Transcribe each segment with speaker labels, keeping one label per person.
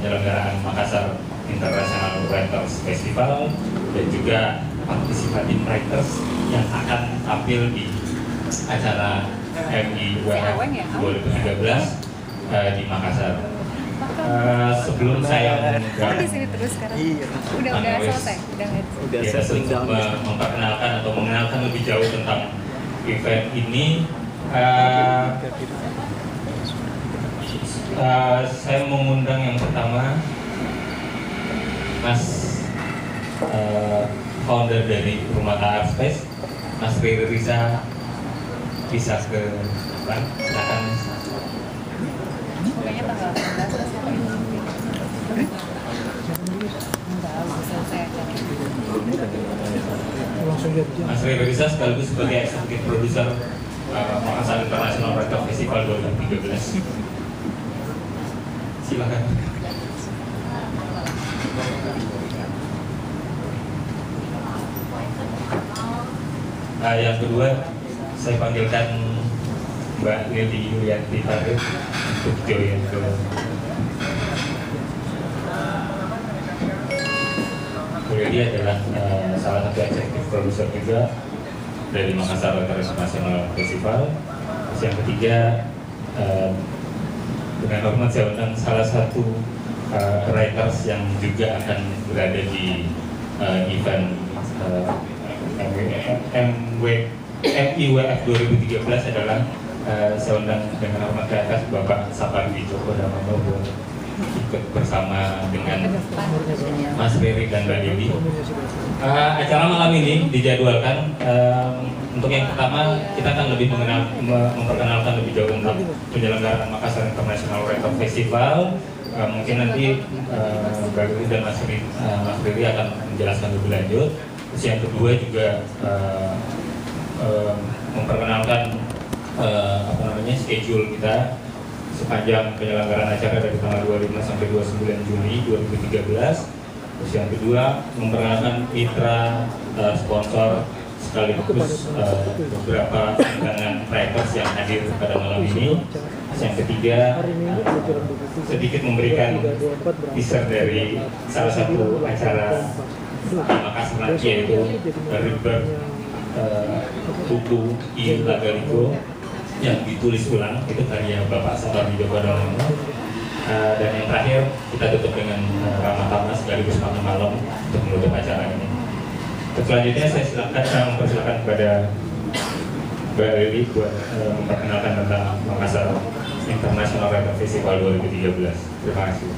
Speaker 1: penyelenggaraan Makassar International Writers Festival dan juga participating writers yang akan tampil di acara MIWF 2013 di Makassar. Sebelum saya
Speaker 2: di sini terus sekarang. Udah selesai.
Speaker 1: Memperkenalkan atau mengenalkan lebih jauh tentang event ini, saya mengundang yang pertama Mas founder dari Rumah Art Space, Mas Riri Riza, bisa ke depan, silakan.
Speaker 2: Pokoknya tanggal 18
Speaker 1: Mas Riri Riza sekaligus sebagai eksekutif produser Makassar International Writers Festival 2013. Silakan. Yang kedua, saya panggilkan Mbak Lili Yulianti Farid untuk join ke. Lili adalah salah satu eksekutif produser juga dari Makassar International Festival. Terus yang ketiga, dengan hormat saya undang salah satu writers yang juga akan berada di event MIWF 2013 adalah saya undang dengan hormat ke atas Bapak Sapardi Djoko Damono ikut bersama dengan Mas Riri dan Mbak Dewi. Acara malam ini dijadwalkan untuk yang pertama kita akan lebih memperkenalkan lebih jauh tentang penyelenggaraan Makassar International Writers Festival. Mungkin nanti Mbak Dewi dan Mas Riri akan menjelaskan lebih lanjut. Terus yang kedua juga memperkenalkan schedule kita sepanjang penyelenggaraan acara dari tanggal 25 sampai 29 Juli 2013. Terus yang kedua memperkenalkan mitra sponsor sekaligus beberapa undangan writers yang hadir pada malam ini. Terus yang ketiga sedikit memberikan teaser dari salah satu acara di Makassar nanti, yaitu Rebirth buku I Lagaligo yang ditulis ulang, itu karya Bapak Sapardi Djoko Damono. Dan yang terakhir kita tutup dengan ramah tamah sekaligus makan malam untuk menutup acara ini. Selanjutnya saya mempersilakan kepada Mbak Lili buat memperkenalkan tentang Makassar International Writers Festival 2013. Terima kasih.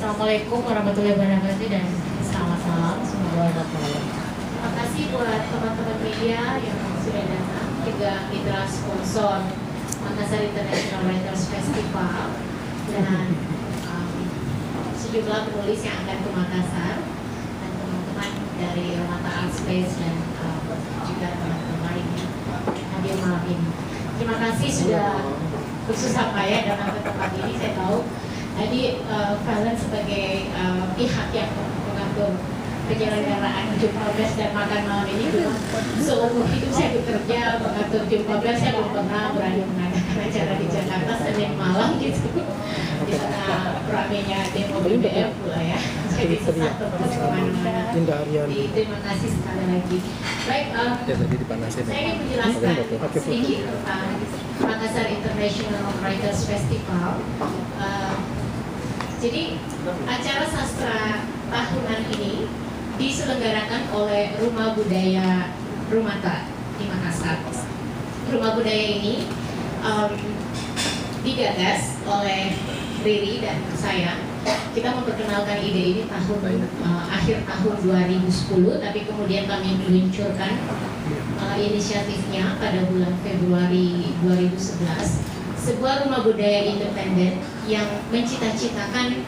Speaker 3: Assalamualaikum warahmatullahi wabarakatuh dan selamat malam semoga malam. Terima kasih buat teman-teman media yang sudah datang, juga mitra sponsor Makassar International Writers Festival dan sejumlah penulis yang akan ke Makassar dan teman-teman dari Rumah Art Space dan juga teman-teman lainnya hadir malam ini. Terima kasih sudah bersusah payah datang ke tempat ini. Saya tahu tadi Valen sebagai pihak yang mengatur penyelenggaraan Jumpa Best dan makan malam ini belum seumur hidup saya bekerja mengatur Jumpa Best, saya belum pernah berani mengadakan acara di Jakarta Senin malam gitu di tengah ramenya demo BBM pula ya, jadi susah terus kemana-mana. Terima kasih sekali lagi. Baik, saya ingin menjelaskan sedikit tentang Makassar International Writers Festival. Jadi acara sastra tahunan ini diselenggarakan oleh Rumah Budaya Rumata di Makassar. Rumah budaya ini digagas oleh Riri dan saya. Kita memperkenalkan ide ini akhir tahun 2010, tapi kemudian kami meluncurkan inisiatifnya pada bulan Februari 2011. Sebuah rumah budaya independen yang mencita-citakan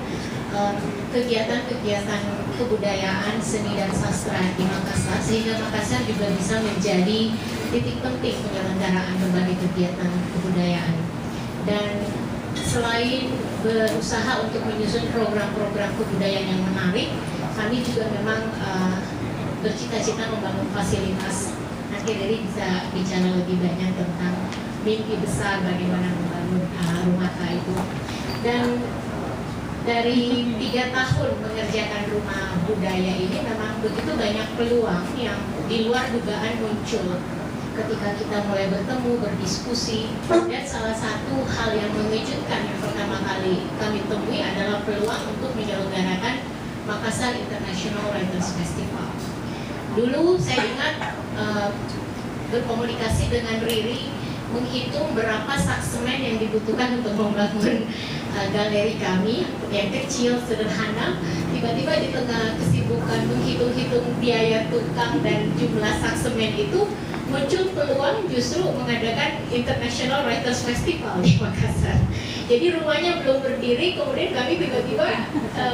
Speaker 3: kegiatan-kegiatan kebudayaan, seni dan sastra di Makassar, sehingga Makassar juga bisa menjadi titik penting penyelenggaraan berbagai kegiatan kebudayaan. Dan selain berusaha untuk menyusun program-program kebudayaan yang menarik, kami juga memang bercita-cita membangun fasilitas. Nanti Riri bisa bicara lebih banyak tentang mimpi besar bagaimana membangun rumah itu. Dan dari 3 tahun mengerjakan rumah budaya ini memang begitu banyak peluang yang di luar dugaan muncul ketika kita mulai bertemu, berdiskusi. Dan salah satu hal yang mengejutkan yang pertama kali kami temui adalah peluang untuk menyelenggarakan Makassar International Writers Festival. Dulu saya ingat berkomunikasi dengan Riri, menghitung berapa saksemen yang dibutuhkan untuk membangun galeri kami yang kecil, sederhana. Tiba-tiba di tengah kesibukan menghitung-hitung biaya tukang dan jumlah saksemen itu, muncul peluang justru mengadakan International Writers Festival di Makassar. Jadi rumahnya belum berdiri, kemudian kami tiba-tiba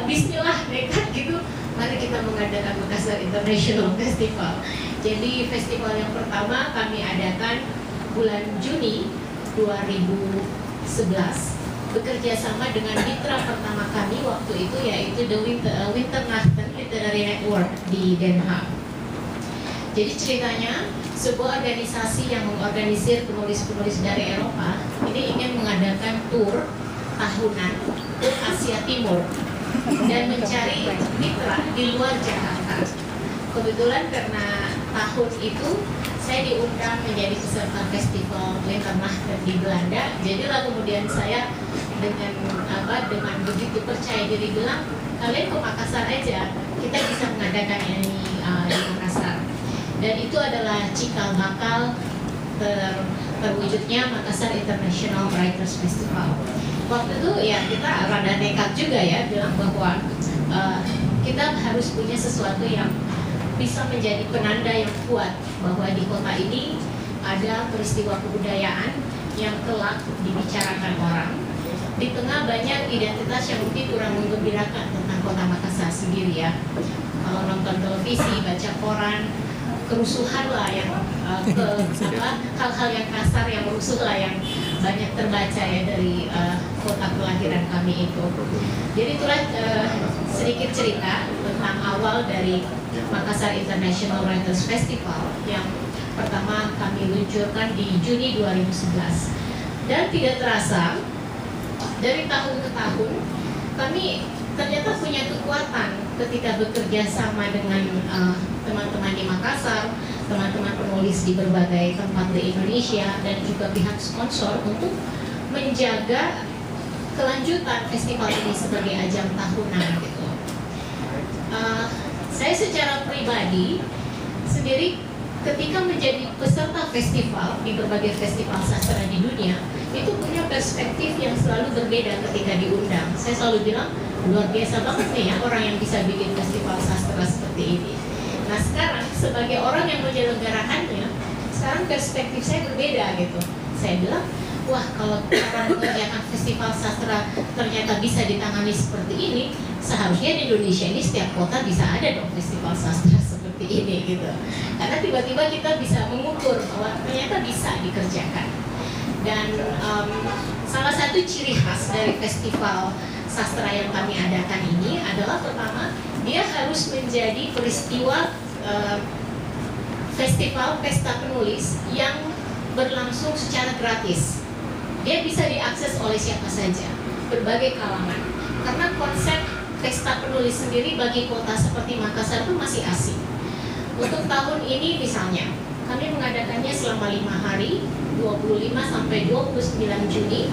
Speaker 3: bismillah nekat gitu, mari kita mengadakan Makassar International Festival. Jadi festival yang pertama kami adakan bulan Juni 2011, bekerja sama dengan mitra pertama kami waktu itu, yaitu The Winternachten Literary Network di Den Haag. Jadi ceritanya, sebuah organisasi yang mengorganisir penulis-penulis dari Eropa ini ingin mengadakan tur tahunan ke Asia Timur dan mencari mitra di luar Jakarta. Kebetulan karena tahun itu saya diundang menjadi peserta festival Winternachten di Belanda. Jadilah kemudian saya dengan begitu percaya diri bilang, kalian ke Makassar aja, kita bisa mengadakan ini di Makassar. Dan itu adalah cikal bakal terwujudnya Makassar International Writers Festival. Waktu itu ya kita rada nekat juga ya, bilang bahwa kita harus punya sesuatu yang bisa menjadi penanda yang kuat bahwa di kota ini ada peristiwa kebudayaan yang kelak dibicarakan orang. Di tengah banyak identitas yang mungkin kurang menggembirakan tentang kota Makassar sendiri ya. Kalau nonton televisi, baca koran, kerusuhan lah yang hal-hal yang kasar, yang rusuh lah yang banyak terbaca ya dari kota kelahiran kami itu. Jadi itulah sedikit cerita tentang awal dari Makassar International Writers Festival yang pertama kami luncurkan di Juni 2011. Dan tidak terasa, dari tahun ke tahun kami ternyata punya kekuatan ketika bekerja sama dengan teman-teman di Makassar, teman-teman penulis di berbagai tempat di Indonesia, dan juga pihak sponsor untuk menjaga kelanjutan festival ini sebagai ajang tahunan gitu. Saya secara pribadi sendiri ketika menjadi peserta festival di berbagai festival sastra di dunia, itu punya perspektif yang selalu berbeda ketika diundang. Saya selalu bilang, luar biasa banget nih ya orang yang bisa bikin festival sastra seperti ini. Nah sekarang sebagai orang yang menyelenggarakannya, sekarang perspektif saya berbeda gitu. Saya bilang, wah kalau orang mengerjakan festival sastra ternyata bisa ditangani seperti ini, seharusnya di Indonesia ini setiap kota bisa ada dong festival sastra seperti ini gitu. Karena tiba-tiba kita bisa mengukur bahwa ternyata bisa dikerjakan. Dan salah satu ciri khas dari festival sastra yang kami adakan ini adalah pertama, dia harus menjadi peristiwa festival pesta penulis yang berlangsung secara gratis. Dia bisa diakses oleh siapa saja, berbagai kalangan. Karena konsep pesta penulis sendiri bagi kota seperti Makassar itu masih asing. Untuk tahun ini misalnya, kami mengadakannya selama 5 hari, 25 sampai 29 Juni,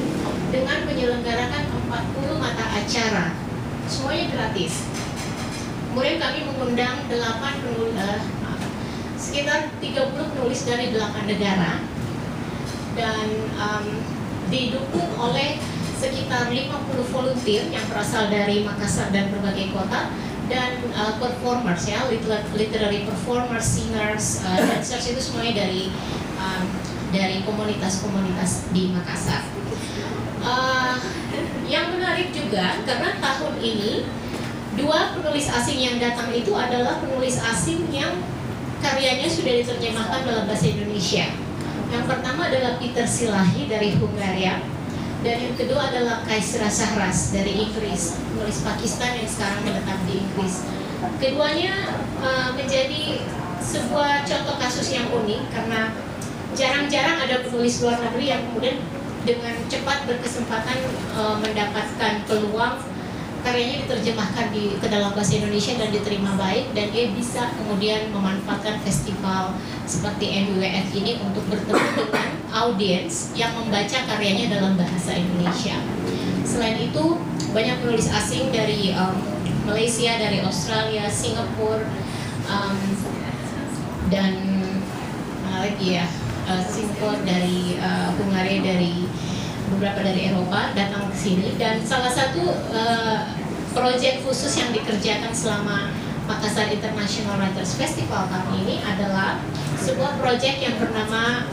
Speaker 3: dengan menyelenggarakan 40 mata acara, semuanya gratis. Kemudian kami mengundang sekitar 30 penulis dari 8 negara, dan didukung oleh sekitar 50 volunteer yang berasal dari Makassar dan berbagai kota, dan performers ya, literary performers, singers, dancers, itu semuanya dari komunitas-komunitas di Makassar. Yang menarik juga karena tahun ini 2 penulis asing yang datang itu adalah penulis asing yang karyanya sudah diterjemahkan dalam bahasa Indonesia. Yang pertama adalah Peter Silahi dari Hungaria, Dan yang kedua adalah Kaisra Shahraz dari Inggris, penulis Pakistan yang sekarang menetap di Inggris. Keduanya menjadi sebuah contoh kasus yang unik karena jarang-jarang ada penulis luar negeri yang kemudian dengan cepat berkesempatan mendapatkan peluang karyanya diterjemahkan ke dalam bahasa Indonesia dan diterima baik, dan dia bisa kemudian memanfaatkan festival seperti MWF ini untuk bertemu dengan audiens yang membaca karyanya dalam bahasa Indonesia. Selain itu banyak penulis asing dari Malaysia, dari Australia, Singapura, dan lagi ya Singapura, dari Hungaria, dari beberapa dari Eropa datang ke sini. Dan salah satu proyek khusus yang dikerjakan selama Makassar International Writers Festival tahun ini adalah sebuah proyek yang bernama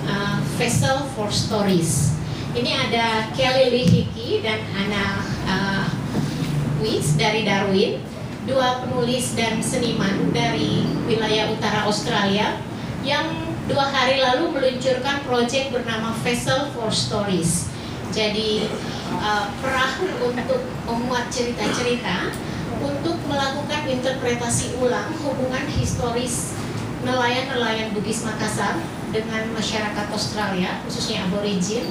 Speaker 3: Vessel for Stories. Ini ada Kelly Lee Hickey dan Anna Weiss dari Darwin, dua penulis dan seniman dari wilayah utara Australia yang 2 hari lalu meluncurkan proyek bernama Vessel for Stories. Jadi perahu untuk memuat cerita-cerita untuk melakukan interpretasi ulang hubungan historis nelayan-nelayan Bugis Makassar dengan masyarakat Australia, khususnya aborigin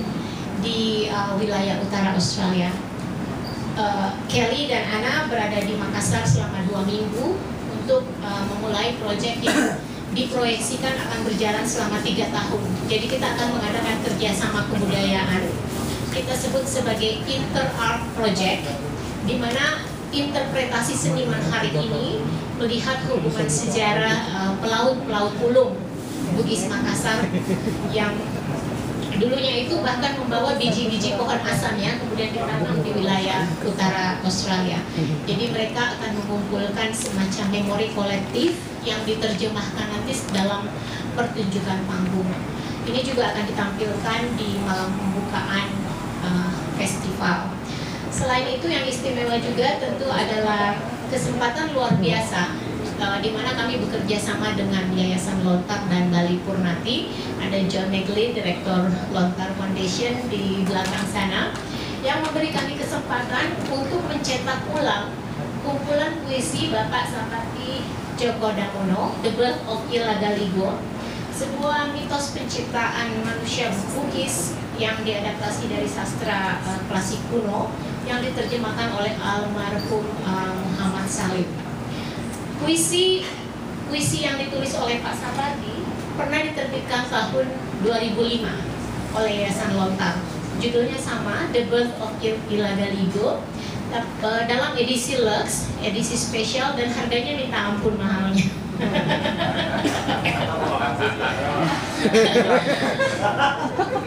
Speaker 3: di wilayah utara Australia. Kelly dan Anna berada di Makassar selama 2 minggu untuk memulai proyek yang diproyeksikan akan berjalan selama 3 tahun. Jadi kita akan mengadakan kerjasama kebudayaan, kita sebut sebagai inter-art project, di mana interpretasi seniman hari ini melihat hubungan sejarah pelaut-pelaut ulung Bugis Makassar yang dulunya itu bahkan membawa biji-biji pohon asamnya kemudian ditanam di wilayah utara Australia. Jadi mereka akan mengumpulkan semacam memori kolektif yang diterjemahkan nanti dalam pertunjukan panggung. Ini juga akan ditampilkan di malam pembukaan festival. Selain itu yang istimewa juga tentu adalah kesempatan luar biasa di mana kami bekerja sama dengan Yayasan Lontar dan Bali Purnati. Ada John McLean, Direktur Lontar Foundation di belakang sana, yang memberi kami kesempatan untuk mencetak ulang kumpulan puisi Bapak Sapati Djoko Damono, The Birth of Ilagaligo, sebuah mitos penciptaan manusia Bugis yang diadaptasi dari sastra klasik kuno yang diterjemahkan oleh almarhum Muhammad Salim. Puisi yang ditulis oleh Pak Sapati pernah diterbitkan tahun 2005 oleh Yayasan Lontar. Judulnya sama, The Birth of Ilagaligo, dalam edisi Lux, edisi spesial, dan harganya minta ampun mahalnya.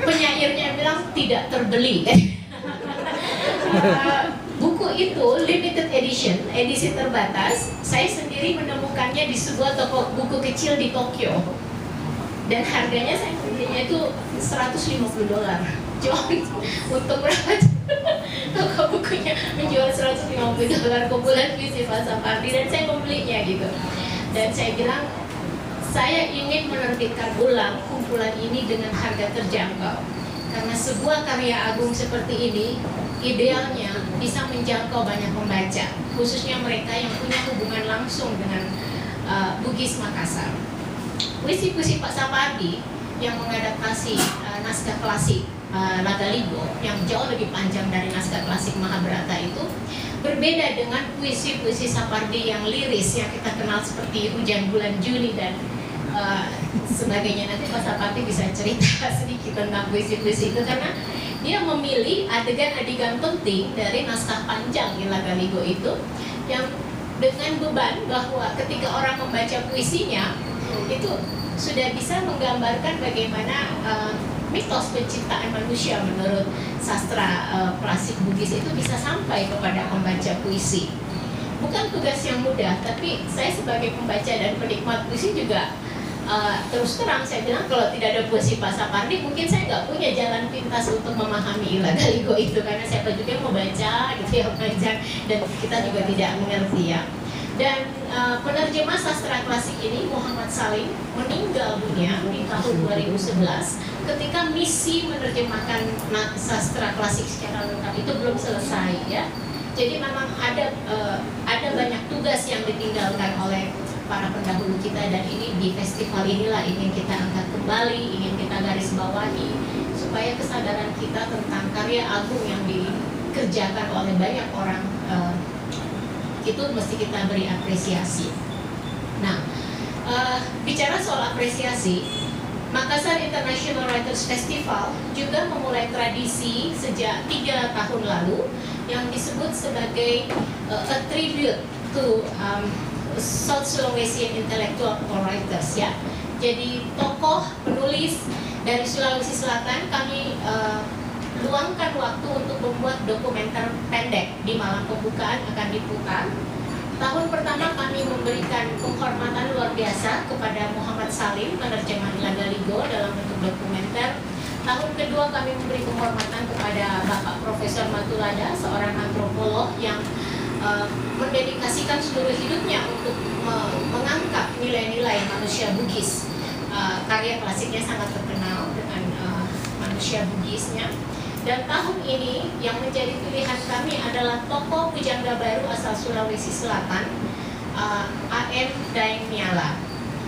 Speaker 3: Penyairnya bilang tidak terbeli. Buku itu limited edition, edisi terbatas. Saya sendiri menemukannya di sebuah toko buku kecil di Tokyo, dan harganya saya belinya itu $150. Cuma untuk berapa toko bukunya menjual $150 kumpulan puisi Pak Sapati, dan saya membelinya gitu. Dan saya bilang, saya ingin menerbitkan ulang kumpulan ini dengan harga terjangkau, karena sebuah karya agung seperti ini idealnya bisa menjangkau banyak pembaca, khususnya mereka yang punya hubungan langsung dengan Bugis Makassar. Puisi-puisi Pak Sapati yang mengadaptasi naskah klasik Lagaligo yang jauh lebih panjang dari naskah klasik Mahabharata itu berbeda dengan puisi-puisi Sapardi yang liris yang kita kenal seperti Hujan Bulan Juni dan sebagainya. Nanti Pak Sapati bisa cerita sedikit tentang puisi-puisi itu, karena dia memilih adegan-adegan penting dari naskah panjang Ilagaligo itu yang dengan beban bahwa ketika orang membaca puisinya itu sudah bisa menggambarkan bagaimana mitos penciptaan manusia menurut sastra klasik Bugis itu bisa sampai kepada pembaca puisi. Bukan tugas yang mudah, tapi saya sebagai pembaca dan penikmat puisi juga terus terang saya bilang, kalau tidak ada puisi Pak Sapardi mungkin saya nggak punya jalan pintas untuk memahami Ilagaligo itu, karena siapa juga yang mau baca gitu ya, belajar, dan kita juga tidak mengerti ya. Dan penerjemah sastra klasik ini, Muhammad Salim, meninggal dunia di tahun 2011 ketika misi menerjemahkan sastra klasik secara lengkap itu belum selesai ya. Jadi memang ada banyak tugas yang ditinggalkan oleh para pendahulu kita, dan ini di festival inilah ingin kita angkat kembali, ingin kita garis bawahi supaya kesadaran kita tentang karya agung yang dikerjakan oleh banyak orang itu mesti kita beri apresiasi. Nah, bicara soal apresiasi, Makassar International Writers Festival juga memulai tradisi sejak 3 tahun lalu yang disebut sebagai a tribute to South Sulawesi Intellectual Writers ya. Jadi tokoh penulis dari Sulawesi Selatan kami luangkan waktu untuk membuat dokumenter pendek. Di malam pembukaan akan diputar. Tahun pertama kami memberikan penghormatan luar biasa kepada Muhammad Salim, penerjemah Ilanda Ligo dalam bentuk dokumenter. Tahun kedua kami memberi penghormatan kepada Bapak Profesor Matulada, seorang antropolog yang mendedikasikan seluruh hidupnya untuk mengangkat nilai-nilai manusia Bugis. Karya klasiknya sangat terkenal dengan manusia Bugisnya. Dan tahun ini yang menjadi pilihan kami adalah tokoh pujangga baru asal Sulawesi Selatan, A.M. Daeng Miala.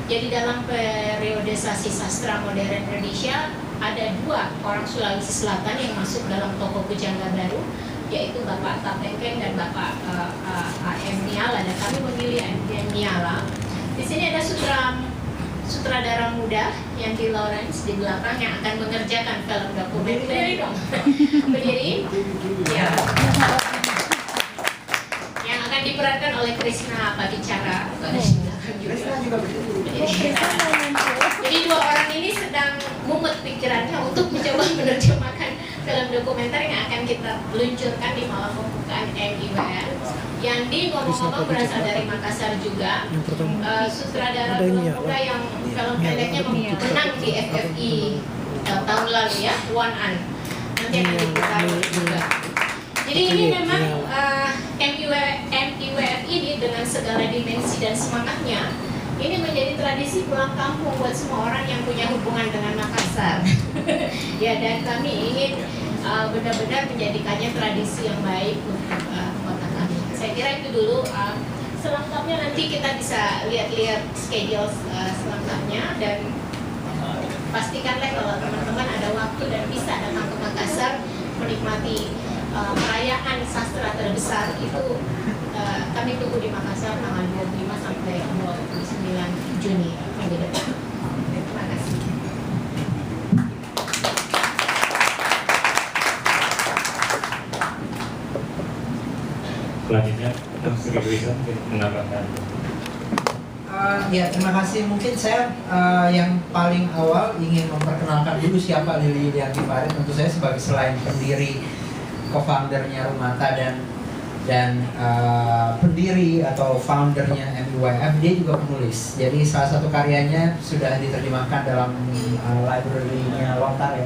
Speaker 3: Jadi dalam periodisasi sastra modern Indonesia ada 2 orang Sulawesi Selatan yang masuk dalam tokoh pujangga baru, yaitu Bapak Tapengkeng dan Bapak A.M. Miala. Dan kami memilih A.M. Miala. Di sini ada sutradara muda Yanti Lawrence di belakang yang akan mengerjakan film dokumenter dong. Berdiri ya. Yang akan diperankan oleh Krishna Paticara. Krishna juga berdiri. Jadi 2 orang ini sedang mumet pikirannya untuk mencoba menerjemahkan film dokumenter yang akan kita luncurkan di malam pembukaan MIWF. Yandi ngomong-ngomong berasal dari Makassar juga, sutradara muda yang film pendeknya menang di FFI tahun lalu ya, One An. Nanti akan diputar juga. Jadi ini memang MIWF ini dengan segala dimensi dan semangatnya, ini menjadi tradisi pulang kampung buat semua orang yang punya hubungan dengan Makassar. Ya, dan kami ingin benar-benar menjadikannya tradisi yang baik untuk kota kami. Saya kira itu dulu. Selengkapnya nanti kita bisa lihat-lihat schedule selengkapnya, dan pastikanlah kalau teman-teman ada waktu dan bisa datang ke Makassar menikmati perayaan sastra terbesar itu. Kami tunggu di Makassar tanggal 25 sampai 29 Juni minggu depan. Terima kasih.
Speaker 1: Selanjutnya, Sri Luisa menambahkan.
Speaker 4: Ya, terima kasih. Mungkin saya yang paling awal ingin memperkenalkan dulu siapa Lili Lianti Farid. Tentu saya sebagai selain pendiri, co-foundernya Rumata dan pendiri atau foundernya MIWF, dia juga penulis. Jadi salah satu karyanya sudah diterjemahkan dalam library-nya Lontar ya,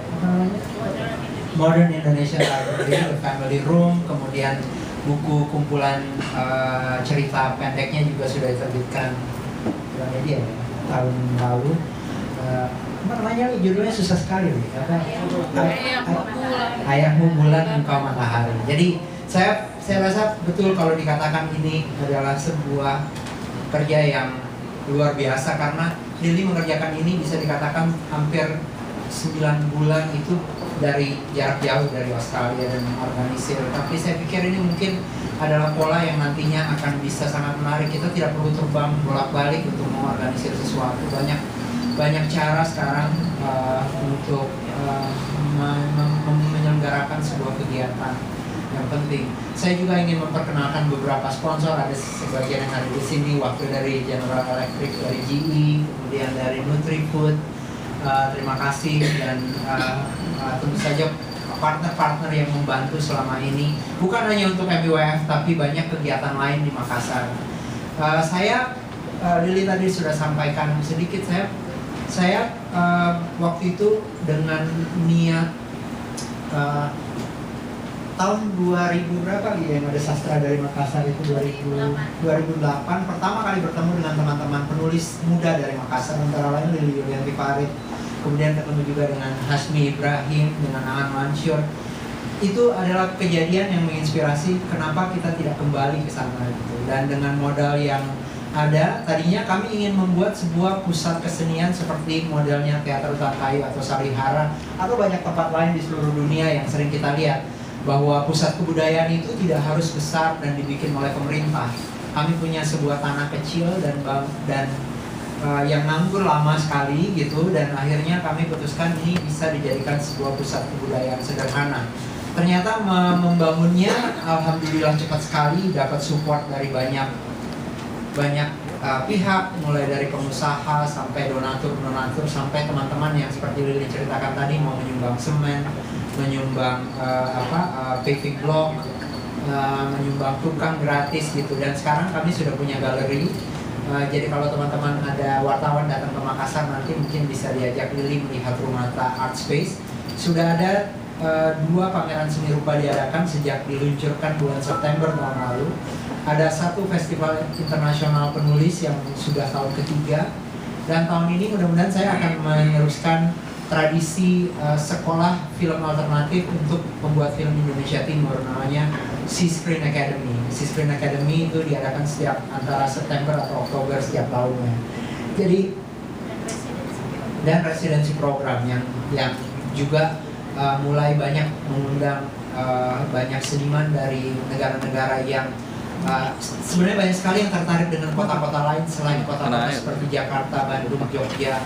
Speaker 4: Modern Indonesian Library, The Family Room. Kemudian buku kumpulan cerita pendeknya juga sudah diterbitkan dalam media ya, tahun lalu. Apa namanya nih, judulnya susah sekali nih, Ayahmu Bulan Engkau Matahari. Jadi saya rasa betul kalau dikatakan ini adalah sebuah kerja yang luar biasa, karena Lili mengerjakan ini bisa dikatakan hampir 9 bulan itu dari jarak jauh dari Australia dan mengorganisir. Tapi saya pikir ini mungkin adalah pola yang nantinya akan bisa sangat menarik. Kita tidak perlu terbang bolak-balik untuk mengorganisir sesuatu. Banyak cara sekarang untuk menyelenggarakan sebuah kegiatan yang penting. Saya juga ingin memperkenalkan beberapa sponsor. Ada sebagian yang ada di sini, wakil dari General Electric, dari GE, kemudian dari Nutrifood. Terima kasih, dan tentu saja partner-partner yang membantu selama ini, bukan hanya untuk MIWF tapi banyak kegiatan lain di Makassar. Lili tadi sudah sampaikan sedikit, saya waktu itu dengan niat tahun 2000 berapa gitu yang ada sastra dari Makassar itu 2008 pertama kali bertemu dengan teman-teman penulis muda dari Makassar, antara lain Lili Yulianti Farid, kemudian ketemu juga dengan Hasmi Ibrahim, dengan Aan Mansur. Itu adalah kejadian yang menginspirasi kenapa kita tidak kembali ke sana gitu. Dan dengan modal yang ada, tadinya kami ingin membuat sebuah pusat kesenian seperti modelnya Teater Hutan Kayu atau Sarihara atau banyak tempat lain di seluruh dunia yang sering kita lihat, bahwa pusat kebudayaan itu tidak harus besar dan dibikin oleh pemerintah. Kami punya sebuah tanah kecil dan yang nganggur lama sekali gitu, dan akhirnya kami putuskan ini bisa dijadikan sebuah pusat kebudayaan sederhana. Ternyata membangunnya alhamdulillah cepat sekali, dapat support dari banyak pihak, mulai dari pengusaha sampai donatur sampai teman-teman yang seperti Lili ceritakan tadi mau menyumbang semen, menyumbang paving block, menyumbang tukang gratis gitu. Dan sekarang kami sudah punya galeri. Jadi kalau teman-teman ada wartawan datang ke Makassar nanti mungkin bisa diajak Lili melihat Rumata Art Space. Sudah ada 2 pameran seni rupa diadakan sejak diluncurkan bulan September tahun lalu. Ada 1 festival internasional penulis yang sudah tahun ketiga, dan tahun ini mudah-mudahan saya akan meneruskan tradisi sekolah film alternatif untuk membuat film Indonesia Timur, namanya Sea Screen Academy. Sea Screen Academy itu diadakan setiap antara September atau Oktober setiap tahunnya. Jadi dan residensi program yang juga mulai banyak mengundang banyak seniman dari negara-negara yang sebenarnya banyak sekali yang tertarik dengan kota-kota lain selain kota-kota seperti Jakarta, Bandung, Jogja,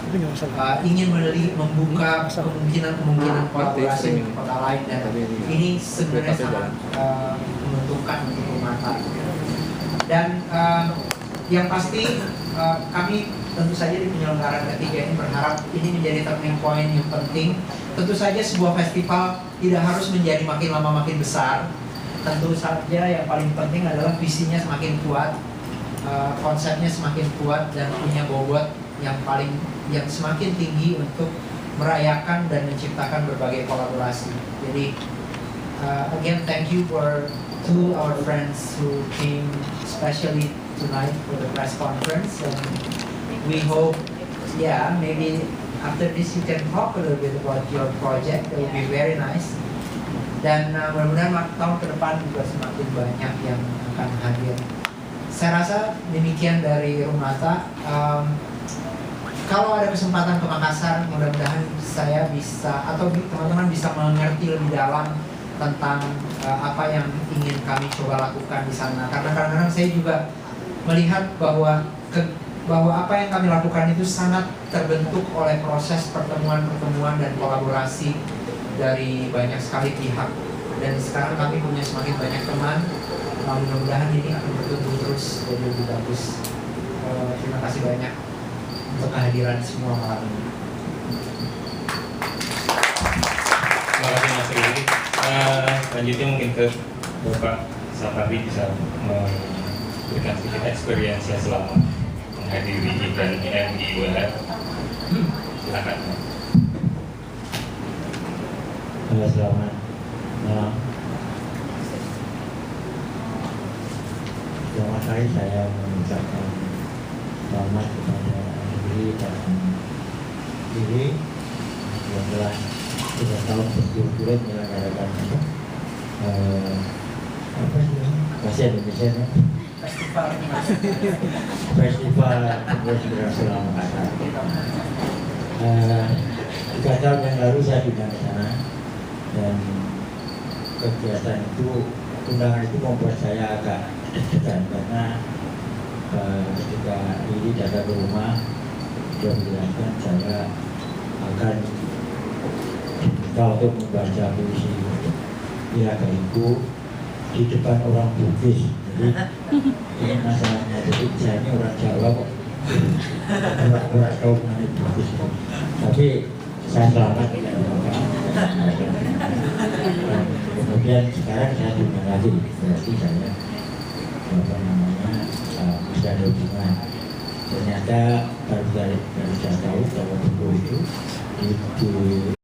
Speaker 4: ingin membuka kemungkinan kolaborasi dengan kota lain, dan ini sebenarnya sangat menguntungkan untuk Rumata. Dan yang pasti kami tentu saja di penyelenggaraan ketiga ini berharap ini menjadi turning point yang penting. Tentu saja sebuah festival tidak harus menjadi makin lama makin besar. Tentu saja yang paling penting adalah visinya semakin kuat, konsepnya semakin kuat, dan punya bobot yang semakin tinggi untuk merayakan dan menciptakan berbagai kolaborasi. Jadi again, thank you to our friends who came especially tonight for the press conference, and we hope, maybe after this you can talk a little bit about your project. It will be very nice. Dan mudah-mudahan tahun ke depan juga semakin banyak yang akan hadir. Saya rasa demikian dari Rumata. Kalau ada kesempatan ke Makassar, mudah-mudahan saya bisa atau teman-teman bisa mengerti lebih dalam tentang apa yang ingin kami coba lakukan di sana. Karena kadang-kadang saya juga melihat bahwa apa yang kami lakukan itu sangat terbentuk oleh proses pertemuan-pertemuan dan kolaborasi dari banyak sekali pihak. Dan sekarang kami punya semakin banyak teman. Mudah-mudahan ini akan bertumbuh terus jadi lebih bagus. Terima kasih banyak untuk kehadiran semua malam ini.
Speaker 1: Terima kasih Mas Rudi. Selanjutnya mungkin ke Bapak Safari bisa memberikan sedikit experience ya selama menghadiri event IMI WF. Silakan.
Speaker 5: Selamat malam. Pertama kali saya mengucapkan selamat kepada Andri dan Diri yang telah 3 tahun berturut-turut menyelenggarakan apa sih bahasa Indonesia Festival Penulis Internasional Makassar. 3 tahun yang lalu saya diundang ke sana, dan kegiatan itu, undangan itu membuat saya agak deg-degan karena ketika Lili datang ke rumah, dia menjelaskan saya akan diminta untuk membaca puisi Iraga Ibu di depan orang Bugis. Jadi ini masalahnya, jadi saya ini orang Jawa kok orang tahu mengenai Bugis, tapi saya selamat. Kemudian sekarang saya diundang lagi, berarti saya masih ada hubungan. Ternyata baru dari saya tahu bahwa buku itu